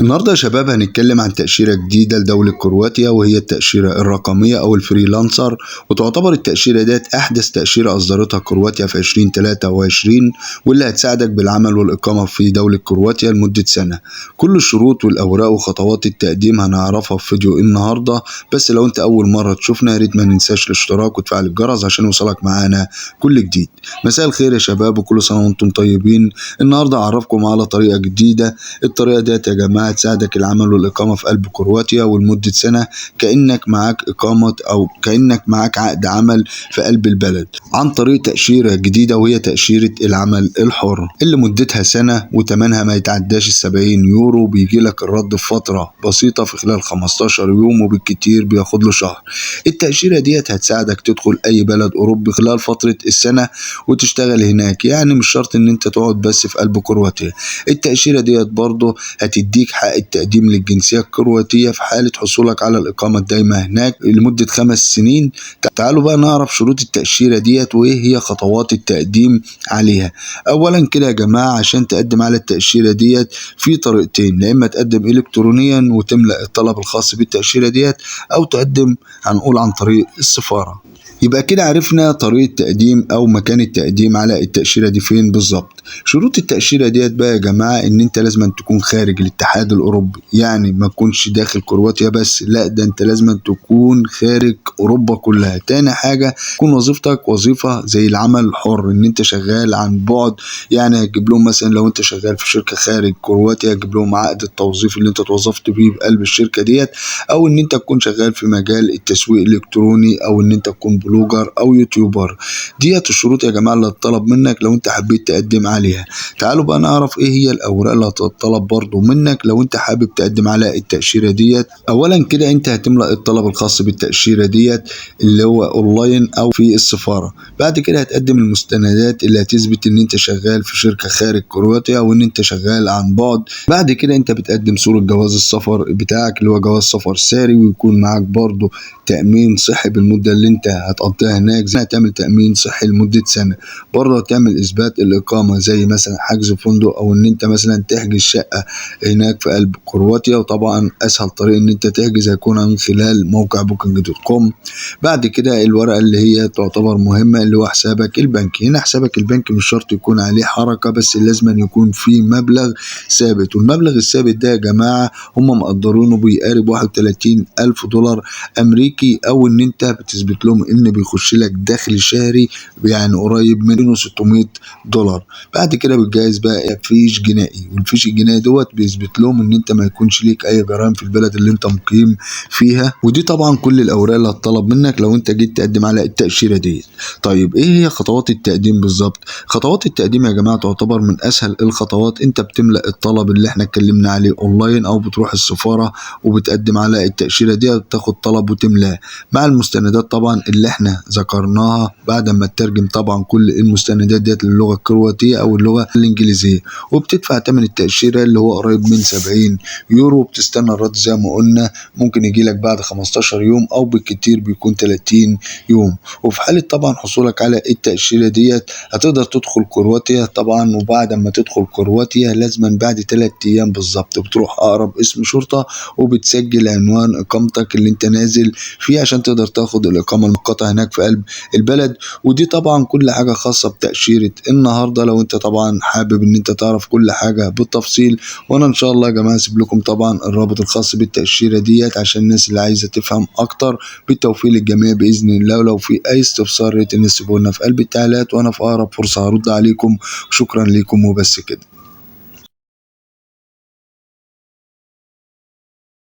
النهارده يا شباب هنتكلم عن تأشيرة جديدة لدولة كرواتيا، وهي التأشيرة الرقمية أو الفريلانسر. وتعتبر التأشيرة ديت أحدث تأشيرة أصدرتها كرواتيا في 2023، واللي هتساعدك بالعمل والإقامة في دولة كرواتيا لمدة سنة. كل الشروط والأوراق وخطوات التقديم هنعرفها في فيديو النهارده. بس لو أنت أول مرة تشوفنا يا ريت ما ننساش الاشتراك وتفعل الجرس عشان يوصلك معانا كل جديد. مساء الخير يا شباب وكل سنة وأنتم طيبين. النهارده أعرفكم على طريقة جديدة. الطريقة ديت يا جماعة تساعدك العمل والإقامة في قلب كرواتيا ولمدة سنة، كأنك معاك إقامة أو كأنك معاك عقد عمل في قلب البلد، عن طريق تأشيرة جديدة وهي تأشيرة العمل الحر اللي مدتها سنة وتمنها ما يتعداش 70 يورو. بيجي لك الرد في فترة بسيطة في خلال 15 يوم، وبالكتير بياخد له شهر. التأشيرة ديت هتساعدك تدخل أي بلد أوروبي خلال فترة السنة وتشتغل هناك، يعني مش شرط إن أنت تقعد بس في قلب كرواتيا. التأشيرة ديت برضه هتديك حق التقديم للجنسية الكرواتية في حالة حصولك على الإقامة الدائمة هناك لمدة 5 سنين. تعالوا بقى نعرف شروط التأشيرة ديت وإيه هي خطوات التقديم عليها. أولا كده يا جماعة، عشان تقدم على التأشيرة ديت في طريقتين: يا إما تقدم إلكترونيا وتملأ الطلب الخاص بالتأشيرة ديت، أو تقدم هنقول عن طريق السفارة. يبقى كده عرفنا طريقة تقديم أو مكان التقديم على التأشيرة دي فين بالظبط. شروط التأشيرة ديت بقى يا جماعة إن أنت لازم تكون خارج الاتحاد الأوروبي، يعني ما تكونش داخل كرواتيا بس، لا ده أنت لازم تكون خارج أوروبا كلها. تاني حاجة، تكون وظيفتك وظيفة زي العمل الحر، إن أنت شغال عن بعد، يعني هتجيب لهم مثلا لو أنت شغال في شركة خارج كرواتيا هتجيب لهم عقد التوظيف اللي أنت توظفت بيه بقلب الشركة ديت، أو إن أنت تكون شغال في مجال التسويق الإلكتروني، أو إن أنت تكون بلوجر أو يوتيوبر. ديت الشروط يا جماعة اللي هتطلب منك لو أنت حبيت تقدم عليها. تعالوا بقى نعرف إيه هي الأوراق اللي هتطلب برضو منك لو أنت حابب تقدم على التأشيرة ديت. أولا كده أنت هتملأ الطلب الخاص بالتأشيرة ديت اللي هو أونلاين أو في السفارة. بعد كده هتقدم المستندات اللي هتثبت إن أنت شغال في شركة خارج كرواتيا وإن أنت شغال عن بعد. بعد كده أنت بتقدم صورة جواز السفر بتاعك اللي هو جواز سفر ساري، ويكون معاك برضو تأمين صحي بالمدة اللي انت هتقضيها هناك، زي هتعمل تأمين صحي لمدة سنة. برضه تعمل إثبات الإقامة زي مثلا حجز فندق، أو إن انت مثلا تحجز شقة هناك في قلب كرواتيا. وطبعا أسهل طريق إن انت تحجز هيكون من خلال موقع booking.com. بعد كده الورقة اللي هي تعتبر مهمة اللي هو حسابك البنكي. هنا حسابك البنكي مش شرط يكون عليه حركة، بس لازم أن يكون فيه مبلغ ثابت، والمبلغ الثابت ده يا جماعة هم مقدرينه بيقارب 31,000 دولار أمريكي، او ان انت بتثبت لهم ان بيخش لك دخل شهري يعني قريب من 600 دولار. بعد كده بتجهز بقى فيش جنائي، والفيش الجنائي دوت بيثبت لهم ان انت ما يكونش ليك اي جرائم في البلد اللي انت مقيم فيها. ودي طبعا كل الاوراق اللي هتطلب منك لو انت جيت تقدم على التأشيرة دي. طيب ايه هي خطوات التقديم بالظبط؟ خطوات التقديم يا جماعة تعتبر من اسهل الخطوات. انت بتملأ الطلب اللي احنا اتكلمنا عليه اونلاين، او بتروح السفارة وبتقدم على التأشيرة دي، وتاخد طلب وتملاه مع المستندات طبعا اللي احنا ذكرناها، بعد ما تترجم طبعا كل المستندات ديت للغة الكرواتية او اللغة الانجليزية. وبتدفع ثمن التأشيرة اللي هو قريب من 70 يورو. بتستنى الرد زي ما قلنا، ممكن يجي لك بعد 15 يوم او بالكتير بيكون 30 يوم. وفي حالة طبعا حصولك على التأشيرة ديت هتقدر تدخل كرواتيا طبعا. وبعد ما تدخل كرواتيا لازما بعد 3 ايام بالظبط بتروح اقرب اسم شرطة وبتسجل عنوان اقامتك اللي انت نازل فيه عشان تقدر تاخد الإقامة المؤقتة هناك في قلب البلد. ودي طبعا كل حاجة خاصة بتأشيرة النهاردة. لو انت طبعا حابب ان انت تعرف كل حاجة بالتفصيل، وانا ان شاء الله يا جماعة اسيب لكم طبعا الرابط الخاص بالتأشيرة ديت عشان الناس اللي عايزة تفهم اكتر. بالتوفيق للجميع بإذن الله. ولو في اي استفسار ريت الناس تسيبوا لنا في قلب التعليقات، وانا في اقرب فرصة هرد عليكم. شكرا لكم وبس كده.